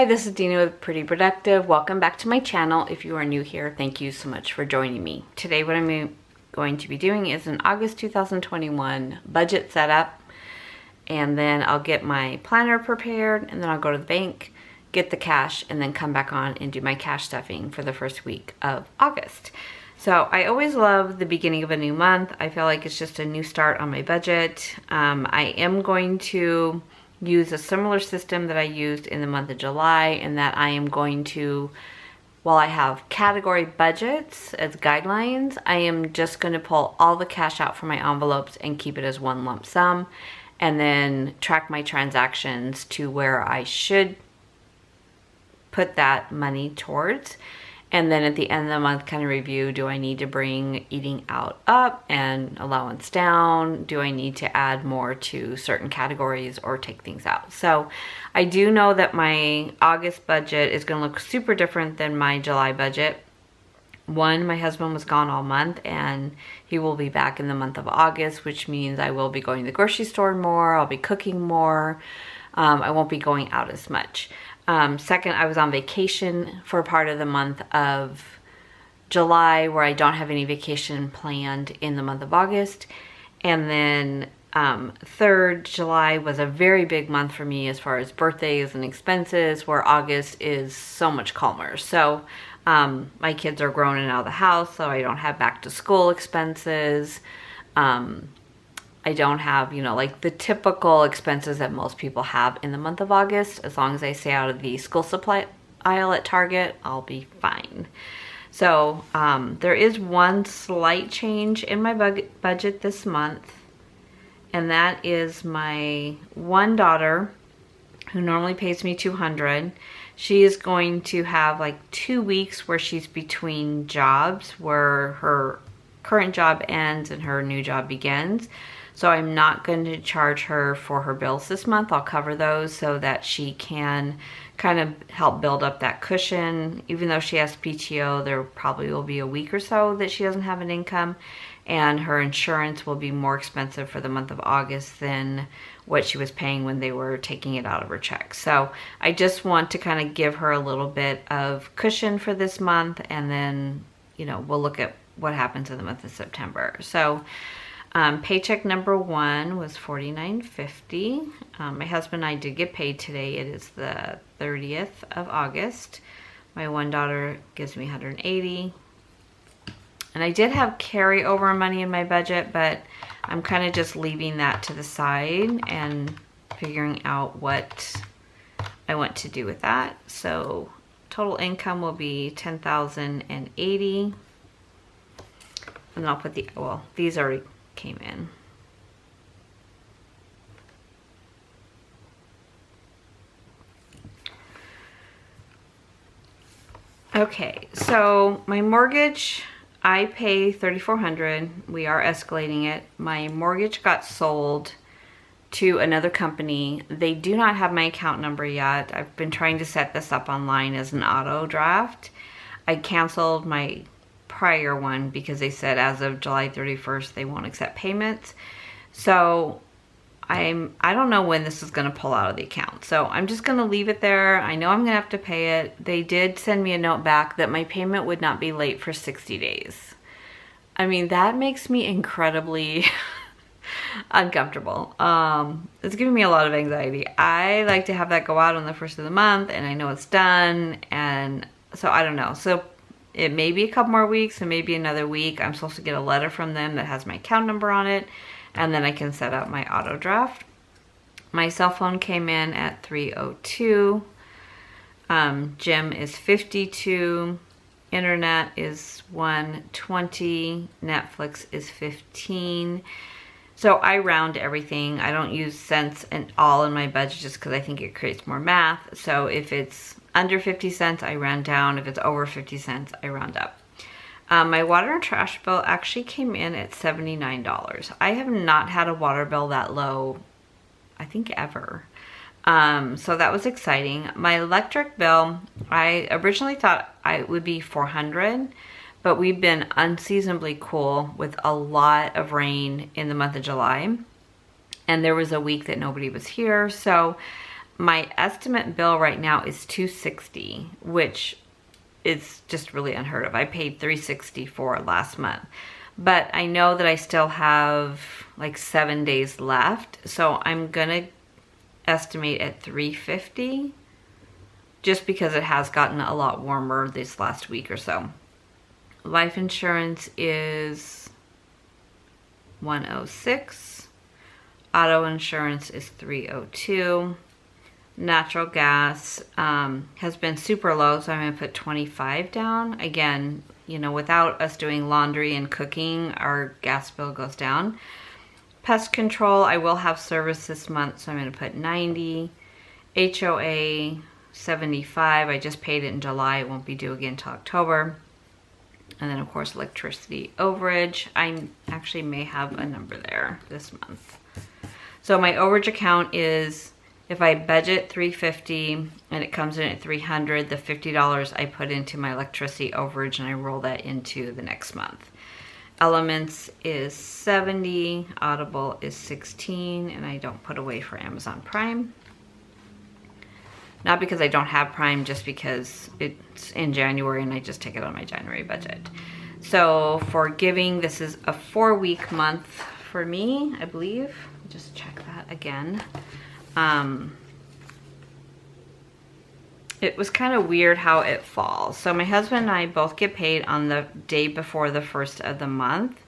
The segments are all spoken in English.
Hi, this is Dina with Pretty Productive. Welcome back to my channel. If you are new here, thank you so much for joining me. Today what I'm going to be doing is an August 2021 budget setup, and then I'll get my planner prepared, and then I'll go to the bank, get the cash, and then come back on and do my cash stuffing for the first week of August. So I always love the beginning of a new month. I feel like it's just a new start on my budget. I am going to use a similar system that I used in the month of July, in that I am going to, while I have category budgets as guidelines, I am just going to pull all the cash out from my envelopes and keep it as one lump sum, and then track my transactions to where I should put that money towards. And then at the end of the month, kind of review, do I need to bring eating out up and allowance down? Do I need to add more to certain categories or take things out? So I do know that my August budget is going to look super different than my July budget. One, my husband was gone all month, and he will be back in the month of August, which means I will be going to the grocery store more. I'll be cooking more. I won't be going out as much. Second, I was on vacation for part of the month of July, where I don't have any vacation planned in the month of August. And then third, July was a very big month for me as far as birthdays and expenses, where August is so much calmer. So my kids are grown and out of the house, so I don't have back to school expenses. I don't have, like the typical expenses that most people have in the month of August. As long as I stay out of the school supply aisle at Target, I'll be fine. So there is one slight change in my budget this month, and that is my one daughter, who normally pays me $200. She is going to have like 2 weeks where she's between jobs, where her current job ends and her new job begins. So I'm not going to charge her for her bills this month. I'll cover those so that she can kind of help build up that cushion. Even though she has PTO, there probably will be a week or so that she doesn't have an income, and her insurance will be more expensive for the month of August than what she was paying when they were taking it out of her check. So I just want to kind of give her a little bit of cushion for this month, and then, we'll look at what happens in the month of September. So paycheck number one was $49.50. My husband and I did get paid today. It is the 30th of August. My one daughter gives me $180. And I did have carryover money in my budget, but I'm kind of just leaving that to the side and figuring out what I want to do with that. So total income will be $10,080. And then I'll put these already came in. Okay, so my mortgage, I pay $3,400. We are escalating it. My mortgage got sold to another company. They do not have my account number yet. I've been trying to set this up online as an auto draft. I canceled my prior one because they said as of July 31st they won't accept payments. So I don't know when this is going to pull out of the account. So I'm just going to leave it there. I know I'm going to have to pay it. They did send me a note back that my payment would not be late for 60 days. I mean, that makes me incredibly uncomfortable. It's giving me a lot of anxiety. I like to have that go out on the first of the month, and I know it's done, and so I don't know. So it may be a couple more weeks, and maybe another week. I'm supposed to get a letter from them that has my account number on it, and then I can set up my auto draft. My cell phone came in at $302. Gym is $52. Internet is $120. Netflix is $15. So I round everything. I don't use cents and all in my budget just because I think it creates more math. So if it's under 50 cents, I round down. If it's over 50 cents, I round up. My water and trash bill actually came in at $79. I have not had a water bill that low, I think, ever. So that was exciting. My electric bill, I originally thought it would be $400, but we've been unseasonably cool with a lot of rain in the month of July. And there was a week that nobody was here. So My estimate bill right now is $260, which is just really unheard of. I paid $360 for last month, but I know that I still have like 7 days left, so I'm gonna estimate at $350, just because it has gotten a lot warmer this last week or so. Life insurance is $106. Auto insurance is $302. Natural gas has been super low, so I'm going to put 25 down. Again, you know, without us doing laundry and cooking, our gas bill goes down. Pest control, I will have service this month, so I'm going to put 90. HOA, 75. I just paid it in July. It won't be due again until October. And then, of course, electricity overage. I actually may have a number there this month. So my overage account is, if I budget $350 and it comes in at $300, the $50 I put into my electricity overage and I roll that into the next month. Elements is 70, Audible is 16, and I don't put away for Amazon Prime. Not because I don't have Prime, just because it's in January and I just take it on my January budget. So for giving, this is a 4-week month for me, I believe. Just check that again. It was kind of weird how it falls. So my husband and I both get paid on the day before the first of the month.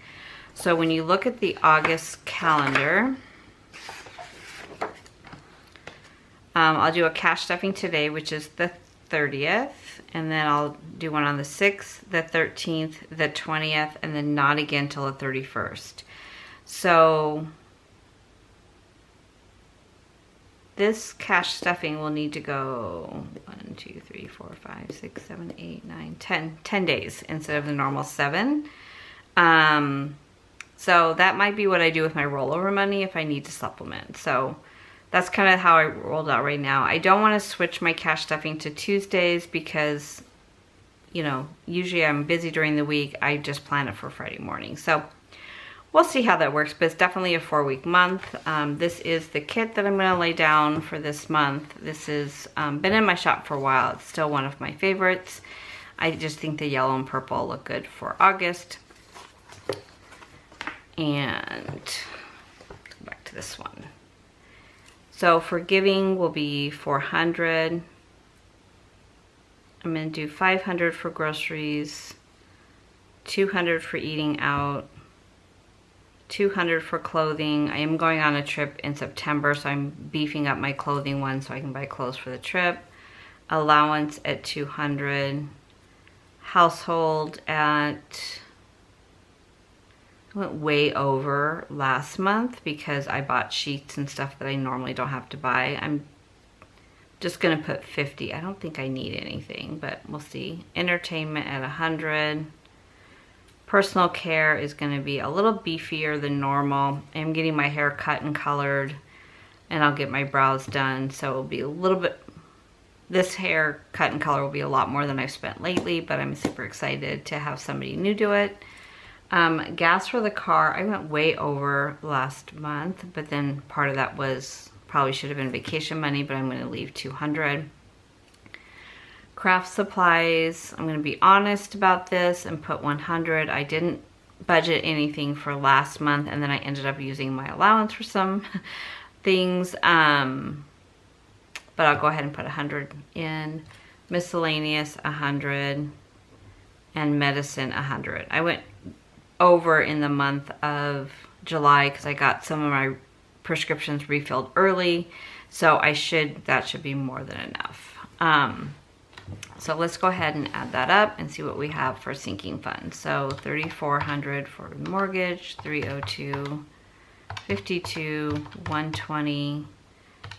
So when you look at the August calendar, I'll do a cash stuffing today, which is the 30th, and then I'll do one on the 6th, the 13th, the 20th, and then not again till the 31st. So this cash stuffing will need to go 1, 2, 3, 4, 5, 6, 7, 8, 9, 10 days instead of the normal 7. So that might be what I do with my rollover money if I need to supplement. So that's kind of how I rolled out right now. I don't want to switch my cash stuffing to Tuesdays because, you know, usually I'm busy during the week. I just plan it for Friday morning. So we'll see how that works, but it's definitely a 4-week month. This is the kit that I'm going to lay down for this month. This has been in my shop for a while. It's still one of my favorites. I just think the yellow and purple look good for August. And go back to this one. So for giving will be $400. I'm going to do $500 for groceries, $200 for eating out, $200 for clothing. I am going on a trip in September, so I'm beefing up my clothing one so I can buy clothes for the trip. Allowance at $200. Household at, I went way over last month because I bought sheets and stuff that I normally don't have to buy. I'm just gonna put $50. I don't think I need anything, but we'll see. Entertainment at $100. Personal care is gonna be a little beefier than normal. I'm getting my hair cut and colored, and I'll get my brows done, so it'll be a little bit, this hair cut and color will be a lot more than I've spent lately, but I'm super excited to have somebody new do it. Gas for the car, I went way over last month, but then part of that was probably should have been vacation money, but I'm going to leave $200. Craft supplies, I'm going to be honest about this and put $100. I didn't budget anything for last month, and then I ended up using my allowance for some things, but I'll go ahead and put $100 in. Miscellaneous, $100, and medicine, $100. I went over in the month of July because I got some of my prescriptions refilled early, so that should be more than enough. So let's go ahead and add that up and see what we have for sinking funds. So $3,400 for mortgage, $302, $52, $120,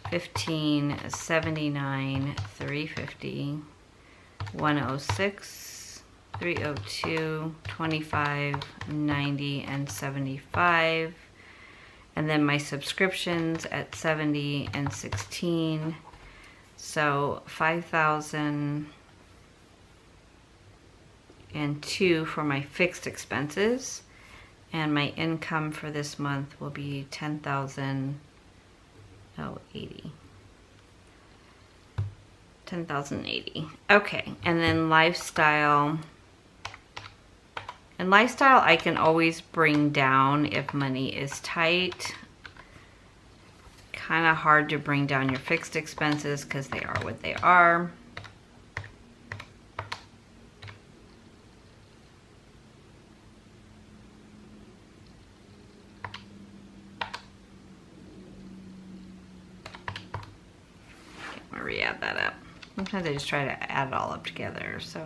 $15, $79, $350, $106, $302, $25, $90, and $75. And then my subscriptions at $70 and $16. So $5,002 for my fixed expenses. And my income for this month will be $10,080. 10,080. Okay, and then lifestyle. And lifestyle I can always bring down if money is tight. Kind of hard to bring down your fixed expenses because they are what they are. Re-add that up. Sometimes I just try to add it all up together. So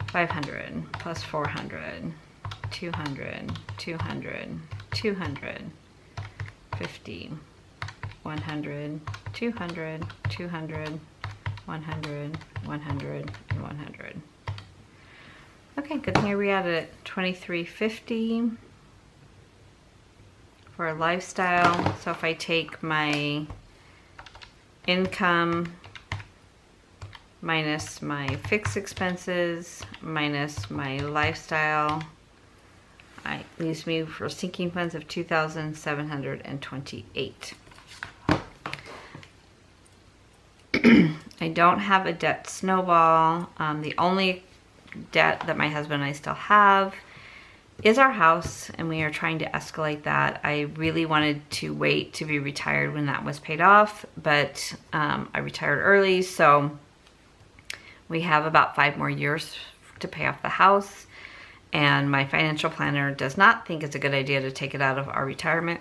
500 plus 400, 200, 200, 200, 50, 100, 200, 200, 100, 100, and 100. Okay, good thing I re-added it. 2350 for lifestyle. So if I take my income minus my fixed expenses minus my lifestyle, it leaves me for sinking funds of 2,728. I don't have a debt snowball. The only debt that my husband and I still have is our house, and we are trying to escalate that. I really wanted to wait to be retired when that was paid off, but I retired early, so we have about 5 more years to pay off the house, and my financial planner does not think it's a good idea to take it out of our retirement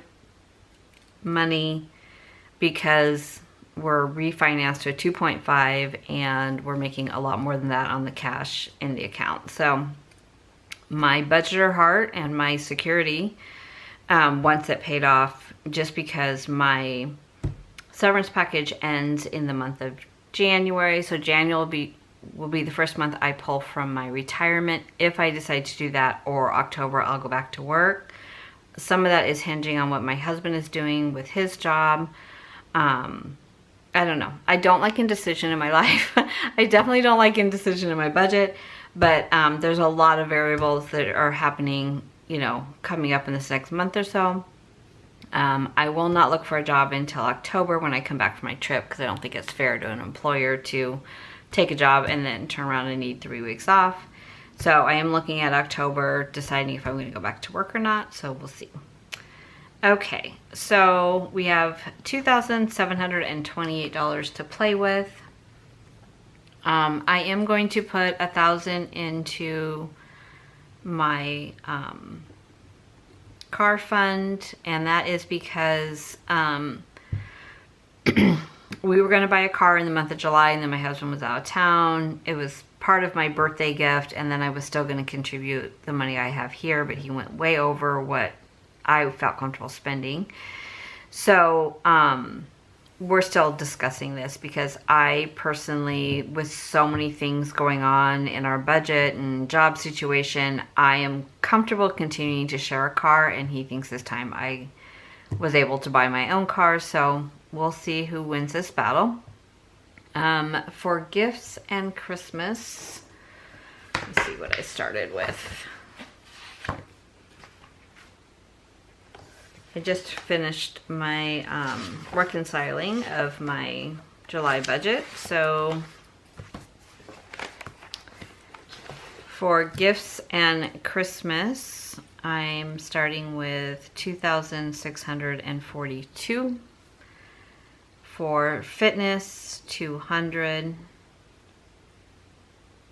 money because we're refinanced to a 2.5 and we're making a lot more than that on the cash in the account. So my budgeter heart and my security wants it paid off, just because my severance package ends in the month of January. So January will be the first month I pull from my retirement if I decide to do that, or October I'll go back to work. Some of that is hinging on what my husband is doing with his job. I don't know. I don't like indecision in my life. I definitely don't like indecision in my budget. But there's a lot of variables that are happening, you know, coming up in this next month or so. I will not look for a job until October when I come back from my trip, because I don't think it's fair to an employer to take a job and then turn around and need 3 weeks off. So I am looking at October, deciding if I'm going to go back to work or not. So we'll see. Okay, so we have $2,728 to play with. I am going to put 1,000 into my car fund, and that is because we were going to buy a car in the month of July, and then my husband was out of town. It was part of my birthday gift, and then I was still going to contribute the money I have here, but he went way over what I felt comfortable spending. So we're still discussing this, because I personally, with so many things going on in our budget and job situation, I am comfortable continuing to share a car, and he thinks this time I was able to buy my own car. So we'll see who wins this battle. For gifts and Christmas, let's see what I started with. I just finished my reconciling of my July budget. So for gifts and Christmas, I'm starting with $2,642. For fitness, $200.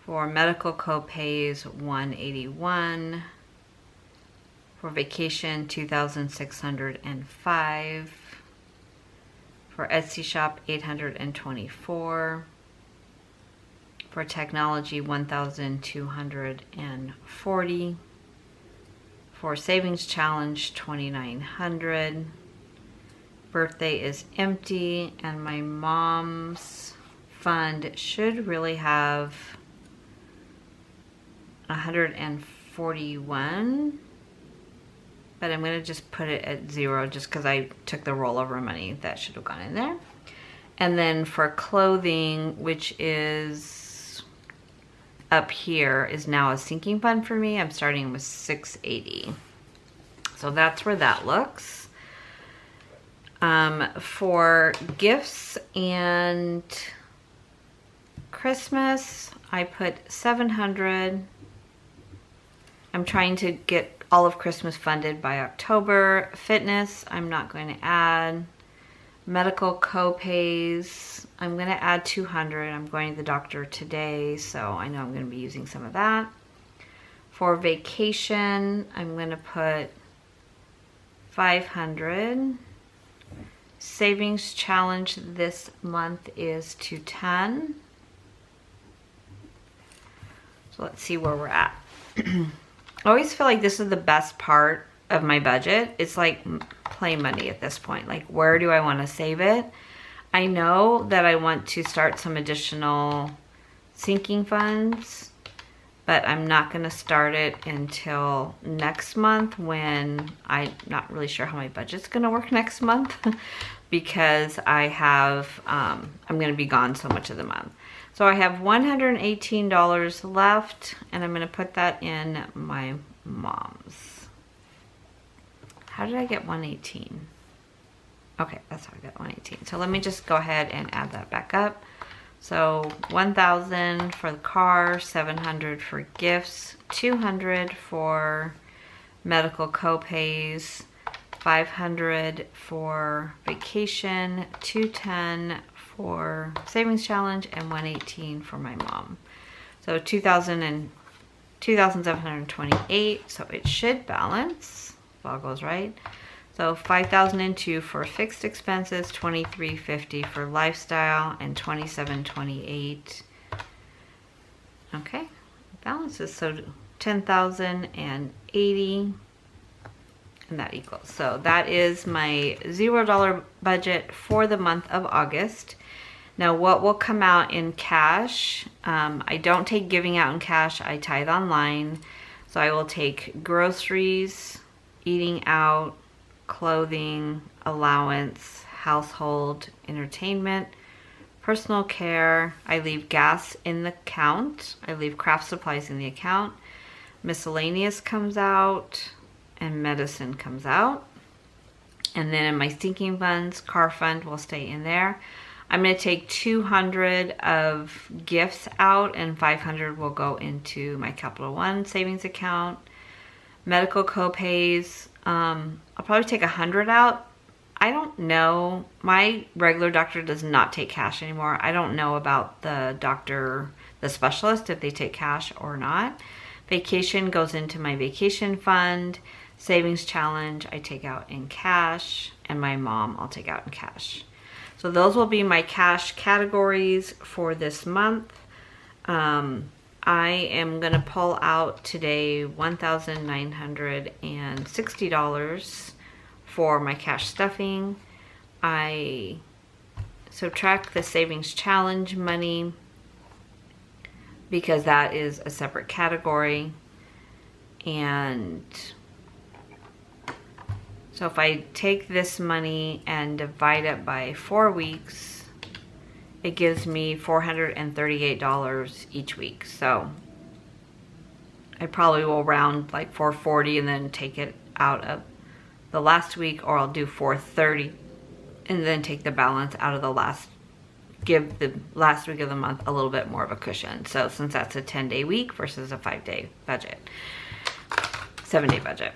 For medical co-pays, $181. For vacation, $2,605. For Etsy shop, $824. For technology, $1,240. For savings challenge, $2,900. Birthday is empty, and my mom's fund should really have $141. But I'm going to just put it at 0 just because I took the rollover money. That should have gone in there. And then for clothing, which is up here, is now a sinking fund for me. I'm starting with $680. So that's where that looks. For gifts and Christmas, I put $700. I'm trying to get all of Christmas funded by October. Fitness, I'm not going to add. Medical co-pays, I'm going to add $200. I'm going to the doctor today, so I know I'm going to be using some of that. For vacation, I'm going to put $500. Savings challenge this month is $210. So let's see where we're at. I always feel like this is the best part of my budget. It's like play money at this point. Like, where do I want to save it? I know that I want to start some additional sinking funds, but I'm not going to start it until next month, when I'm not really sure how my budget's going to work next month because I have, I'm going to be gone so much of the month. So I have $118 left, and I'm going to put that in my mom's. How did I get 118? Okay, that's how I got 118. So let me just go ahead and add that back up. So 1,000 for the car, 700 for gifts, 200 for medical co-pays, 500 for vacation, 210 for savings challenge, and 118 for my mom. So 2,728. So it should balance. All goes right. So 5,002 for fixed expenses, 2,350 for lifestyle, and 2,728. Okay, balances. So 10,080, and that equals. So that is my $0 budget for the month of August. Now, what will come out in cash? I don't take giving out in cash. I tithe online, so I will take groceries, eating out, clothing, allowance, household, entertainment, personal care. I leave gas in the account. I leave craft supplies in the account. Miscellaneous comes out, and medicine comes out. And then in my sinking funds, car fund will stay in there. I'm going to take 200 of gifts out, and 500 will go into my Capital One savings account. Medical co-pays, I'll probably take 100 out. I don't know. My regular doctor does not take cash anymore. I don't know about the doctor, the specialist, if they take cash or not. Vacation goes into my vacation fund. Savings challenge, I take out in cash. And my mom, I'll take out in cash. So those will be my cash categories for this month. I am going to pull out today $1,960 for my cash stuffing. I subtract the savings challenge money because that is a separate category. And so if I take this money and divide it by 4 weeks, it gives me $438 each week. So I probably will round like 440 and then take it out of the last week, or I'll do 430 and then take the balance out of the last, give the last week of the month a little bit more of a cushion. So since that's a 10-day week versus a 5-day budget, 7-day budget.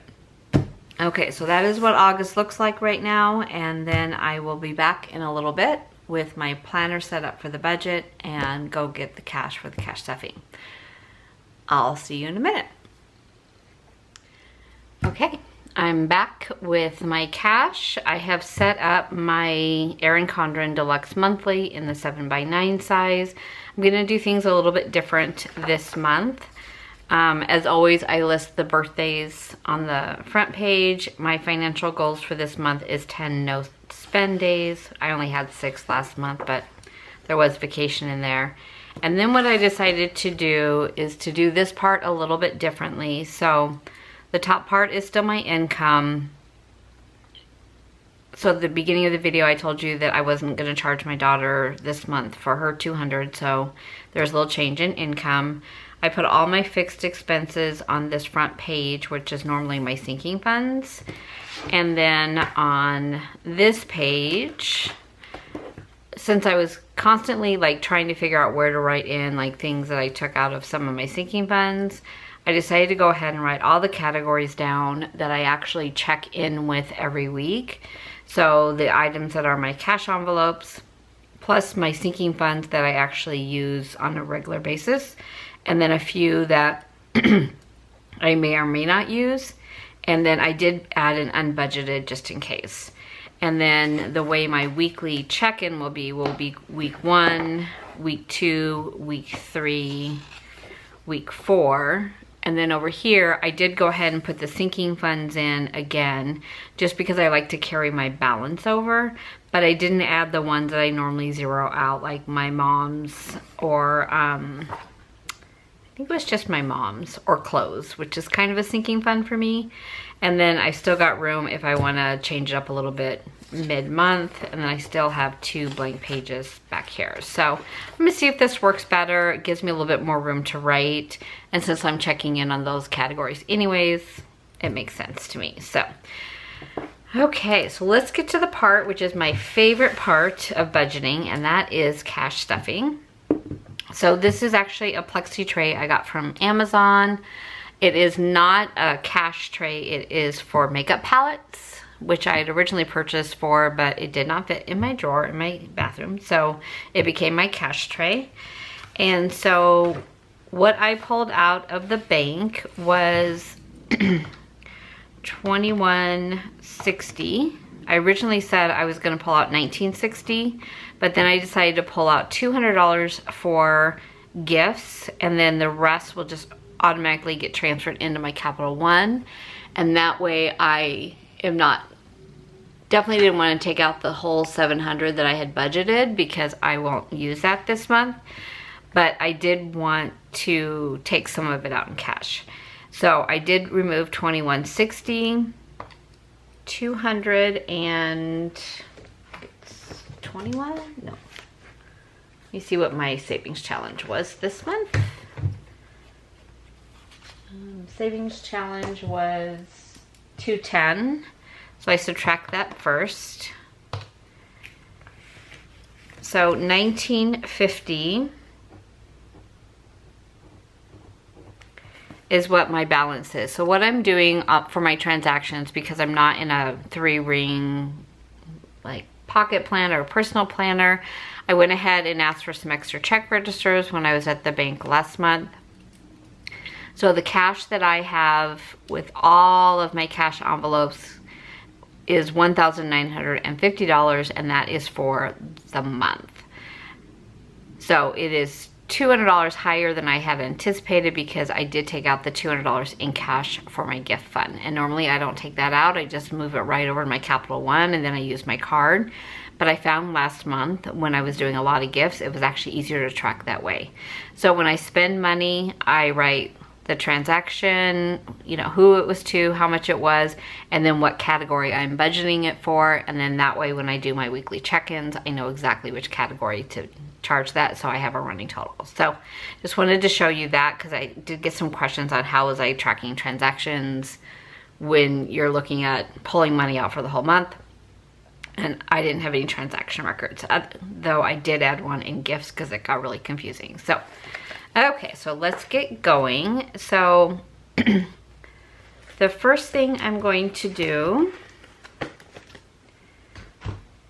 Okay, so that is what August looks like right now, and then I will be back in a little bit with my planner set up for the budget and go get the cash for the cash stuffing. I'll see you in a minute. Okay, I'm back with my cash. I have set up my Erin Condren Deluxe Monthly in the 7x9 size. I'm gonna do things a little bit different this month. As always, I list the birthdays on the front page. My financial goals for this month is 10 no spend days. I only had 6 last month, but there was vacation in there. And then what I decided to do is to do this part a little bit differently. So the top part is still my income. So at the beginning of the video, I told you that I wasn't going to charge my daughter this month for her $200. So there's a little change in income. I put all my fixed expenses on this front page, which is normally my sinking funds. And then on this page, since I was constantly like trying to figure out where to write in like things that I took out of some of my sinking funds, I decided to go ahead and write all the categories down that I actually check in with every week. So the items that are my cash envelopes, plus my sinking funds that I actually use on a regular basis, and then a few that I may or may not use. And then I did add an unbudgeted just in case. And then the way my weekly check-in will be week 1, week 2, week 3, week 4. And then over here, I did go ahead and put the sinking funds in again, just because I like to carry my balance over, but I didn't add the ones that I normally zero out, like my mom's or, I think it was just my mom's, or clothes, which is kind of a sinking fund for me. And then I still got room if I want to change it up a little bit mid-month, and then I still have 2 blank pages back here. So let me see if this works better. It gives me a little bit more room to write, and since I'm checking in on those categories anyways, it makes sense to me. So okay, so let's get to the part which is my favorite part of budgeting, and that is cash stuffing. So this is actually a plexi tray I got from Amazon. It is not a cash tray, it is for makeup palettes, which I had originally purchased for, but it did not fit in my drawer in my bathroom, so it became my cash tray. And so what I pulled out of the bank was $21.60. I originally said I was going to pull out $19.60, but then I decided to pull out $200 for gifts, and then the rest will just automatically get transferred into my Capital One. And that way I am not, definitely didn't want to take out the whole $700 that I had budgeted, because I won't use that this month, but I did want to take some of it out in cash. So I did remove $21.60, $200, and it's 21? No. Let me see what my savings challenge was this month. Savings challenge was $210. So I subtract that first. So $19.50 is what my balance is. So what I'm doing for my transactions, because I'm not in a 3-ring like pocket planner or personal planner, I went ahead and asked for some extra check registers when I was at the bank last month. So the cash that I have with all of my cash envelopes is $1,950, and that is for the month. So it is $200 higher than I had anticipated, because I did take out the $200 in cash for my gift fund. And normally I don't take that out. I just move it right over to my Capital One, and then I use my card. But I found last month when I was doing a lot of gifts, it was actually easier to track that way. So when I spend money, I write the transaction, you know, who it was to, how much it was, and then what category I'm budgeting it for. And then that way, when I do my weekly check-ins, I know exactly which category to charge that, so I have a running total. So just wanted to show you that, because I did get some questions on how was I tracking transactions when you're looking at pulling money out for the whole month. And I didn't have any transaction records, though I did add one in gifts because it got really confusing. So okay, so let's get going. So the first thing I'm going to do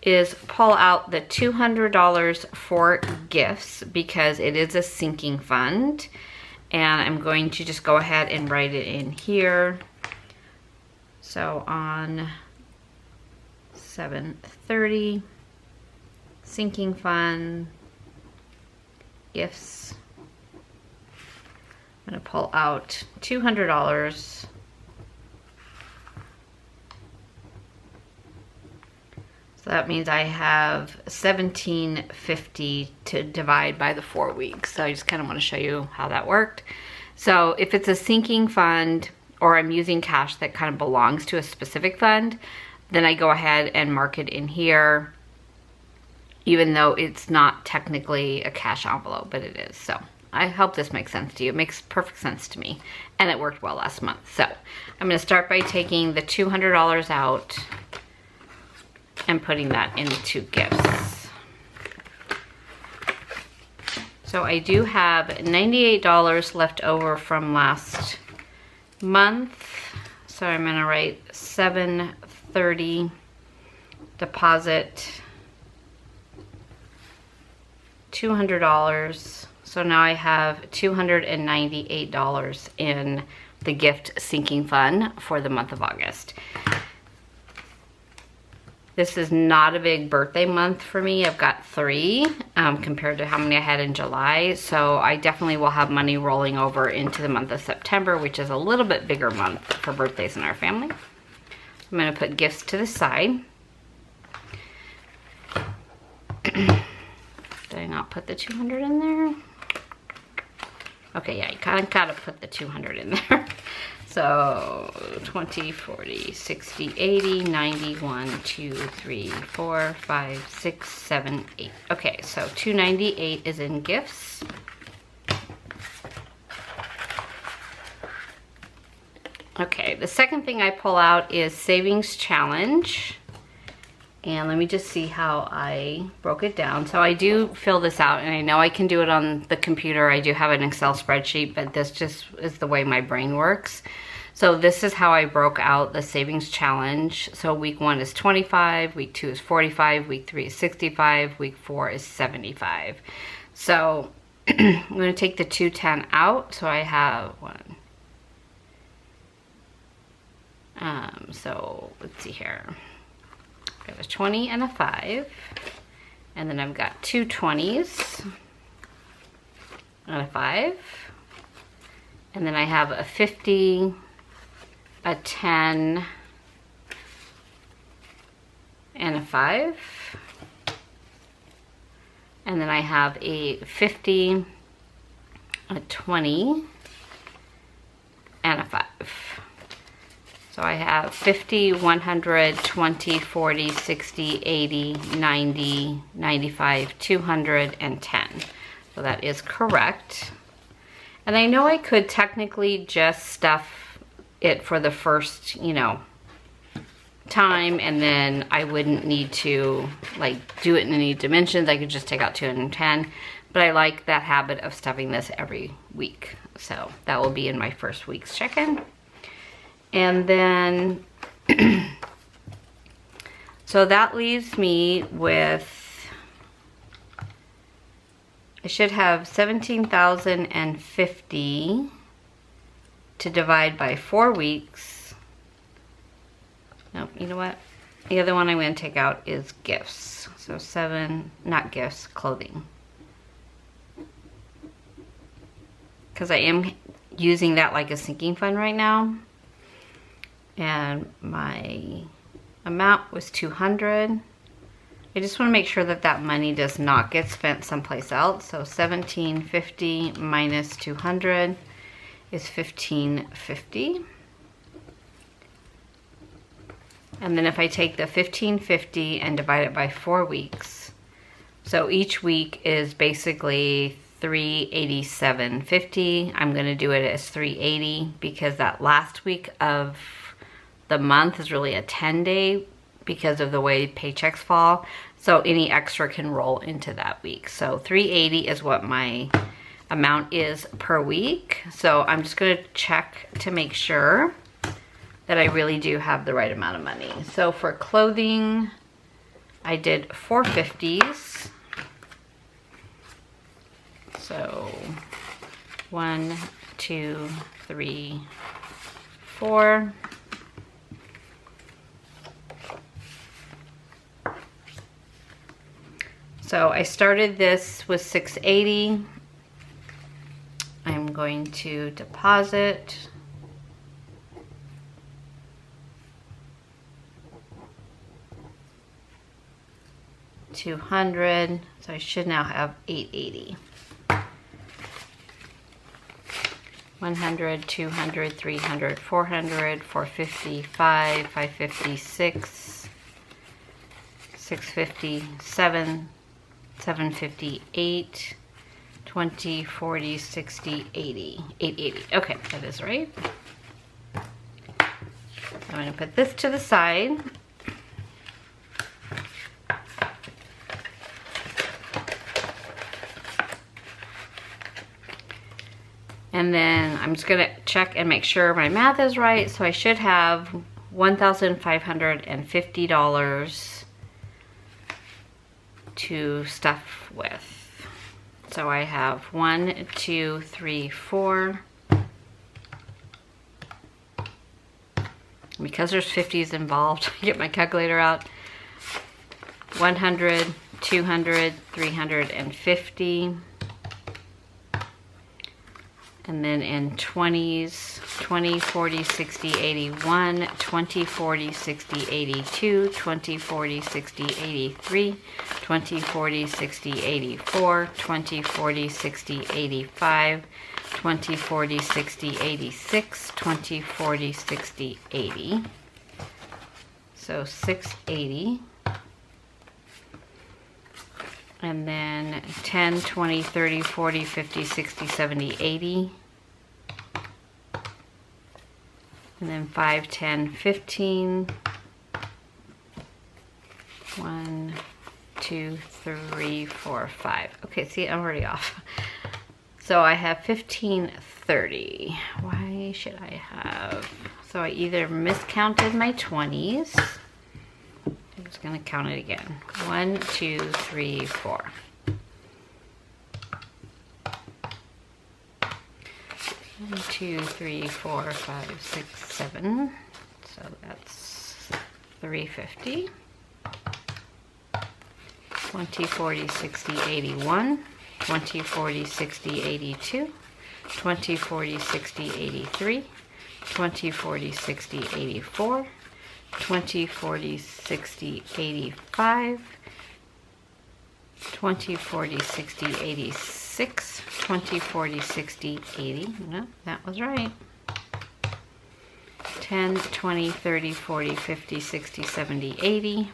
is pull out the $200 for gifts, because it is a sinking fund. And I'm going to just go ahead and write it in here. So on 7/30, sinking fund, gifts. I'm going to pull out $200. So that means I have $17.50 to divide by the 4 weeks. So I just kind of want to show you how that worked. So if it's a sinking fund, or I'm using cash that kind of belongs to a specific fund, then I go ahead and mark it in here, even though it's not technically a cash envelope, but it is. So I hope this makes sense to you. It makes perfect sense to me. And it worked well last month. So I'm going to start by taking the $200 out and putting that into gifts. So I do have $98 left over from last month. So I'm going to write $730 deposit, $200. So now I have $298 in the gift sinking fund for the month of August. This is not a big birthday month for me. I've got 3 compared to how many I had in July. So I definitely will have money rolling over into the month of September, which is a little bit bigger month for birthdays in our family. I'm going to put gifts to the side. Did I not put the 200 in there? Okay, yeah, you kind of got to put the 200 in there. So 20, 40, 60, 80, 90, 1, 2, 3, 4, 5, 6, 7, 8. Okay, so 298 is in gifts. Okay, the second thing I pull out is Savings Challenge. And let me just see how I broke it down. So I do fill this out, and I know I can do it on the computer. I do have an Excel spreadsheet, but this just is the way my brain works. So this is how I broke out the Savings Challenge. So week 1 is 25, week 2 is 45, week 3 is 65, week 4 is 75. So I'm going to take the 210 out. So I have one. So let's see here. I have a 20 and a 5, and then I've got 2 20s and a 5, and then I have a 50, a 10, and a 5, and then I have a 50, a 20, and a 5. So I have 50, 100, 20, 40, 60, 80, 90, 95, 200, and 10. So that is correct. And I know I could technically just stuff it for the first, you know, time, and then I wouldn't need to like do it in any dimensions. I could just take out 210. But I like that habit of stuffing this every week. So that will be in my first week's check-in. And then, so that leaves me with, I should have 17,050 to divide by 4 weeks. Nope, you know what? The other one I'm going to take out is gifts. So 7, not gifts, clothing. Because I am using that like a sinking fund right now. And my amount was 200. I just want to make sure that that money does not get spent someplace else. So 1750 minus 200 is 1550. And then if I take the 1550 and divide it by 4 weeks, so each week is basically 387.50. I'm going to do it as 380 because that last week of the month is really a 10-day because of the way paychecks fall. So any extra can roll into that week. So 380 is what my amount is per week. So I'm just going to check to make sure that I really do have the right amount of money. So for clothing, I did 450s. So 1, 2, 3, 4. So I started this with 680. I'm going to deposit $200. So I should now have 880. 100, 200, 300, 400, 450, 550, 6, 650, 7, 750, 8, 20, 40, 60, 80, 880. Okay, that is right. I'm going to put this to the side. And then I'm just going to check and make sure my math is right. So I should have $1,550 to stuff with. So I have 1, 2, 3, 4. Because there's 50s involved, I get my calculator out. 100, 200, 350. And then in 20s, 20, 40, 60, 81, 20, 40, 60, 82, 20, 40, 60, 83, 20, 40, 60, 84, 20, 40, 60, 85, 20, 40, 60, 86, 20, 40, 60, 80. So 680. And then 10, 20, 30, 40, 50, 60, 70, 80. And then 5, 10, 15. 1, 2, 3, 4, 5. Okay, see, I'm already off. So I have 15, 30. Why should I have? So I either miscounted my 20s. I'm just going to count it again. 1, 2, 3, 4. 1, 2, 3, 4, 5, 6, 7. So that's 350. 20, 40, 60, 81. 20, 40, 60, 82. 20, 40, 60, 83. 20, 40, 60, 84. 20, 40, 60, 85, 20, 40, 60, 86, 20, 40, 60, 80, no, that was right, 10, 20, 30, 40, 50, 60, 70, 80,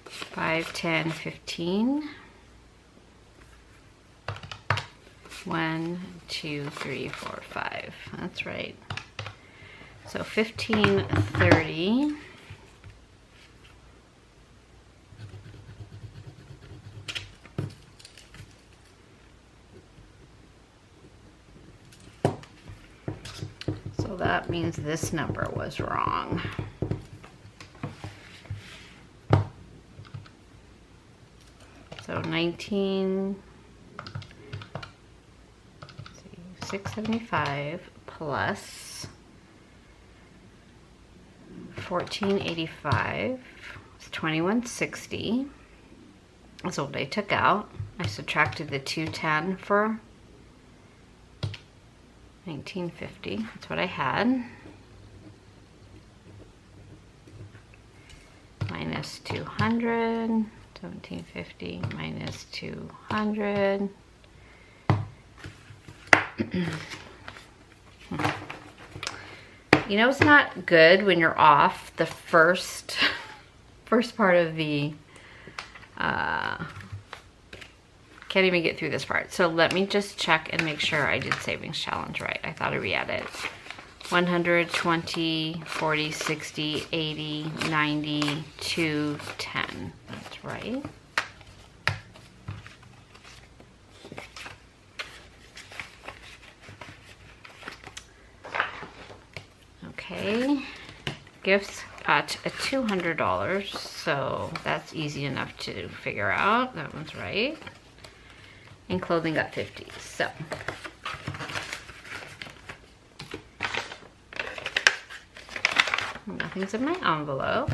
5, 10, 15, 1, 2, 3, 4, 5, that's right. So 15, 30. So that means this number was wrong. So 675 plus 1485 is 2160. That's what I took out. I subtracted the 210 for 1950. That's what I had. Minus 200. 1750 minus 200. You know, it's not good when you're off the first part of the, can't even get through this part. So let me just check and make sure I did savings challenge right. I thought I re-added 100, 20, 40, 60, 80, 90, 210. That's right. Okay, gifts got a $200, so that's easy enough to figure out. That one's right. And clothing got 50. So nothing's in my envelope.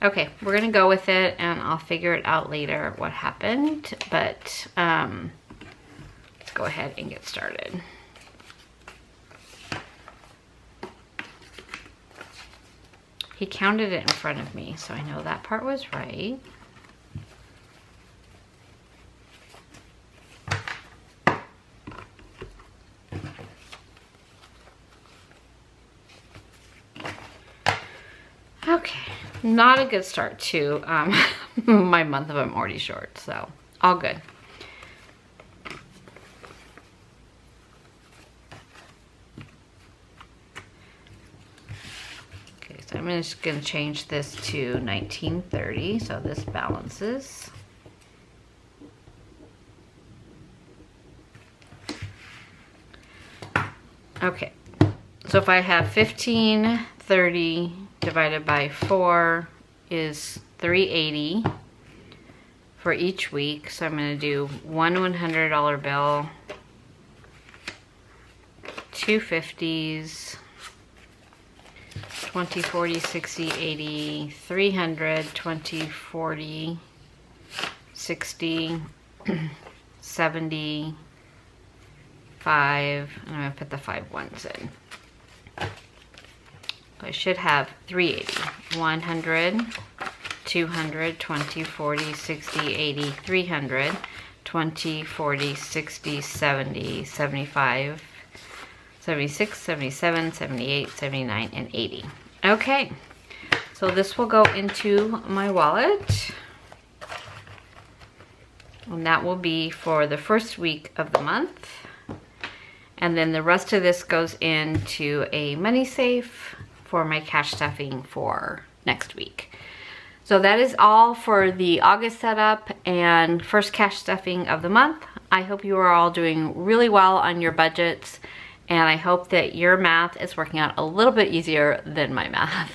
Okay, we're gonna go with it, and I'll figure it out later what happened. But let's go ahead and get started. He counted it in front of me, so I know that part was right. Okay, not a good start to my month of I'm already short, so all good. Okay, so I'm just gonna change this to 1930, so this balances. Okay, so if I have 1530 divided by 4 is 380 for each week. So I'm going to do one $100 bill, two 50s, 20, 40, 60, 80, 300, 20, 40, 60, 70, 5, and I'm going to put the 5 ones in. I should have 380, 100, 200, 20, 40, 60, 80, 300, 20, 40, 60, 70, 75, 76, 77, 78, 79, and 80. Okay, so this will go into my wallet. And that will be for the first week of the month. And then the rest of this goes into a money safe for my cash stuffing for next week. So that is all for the August setup and first cash stuffing of the month. I hope you are all doing really well on your budgets, and I hope that your math is working out a little bit easier than my math.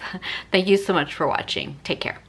Thank you so much for watching. Take care.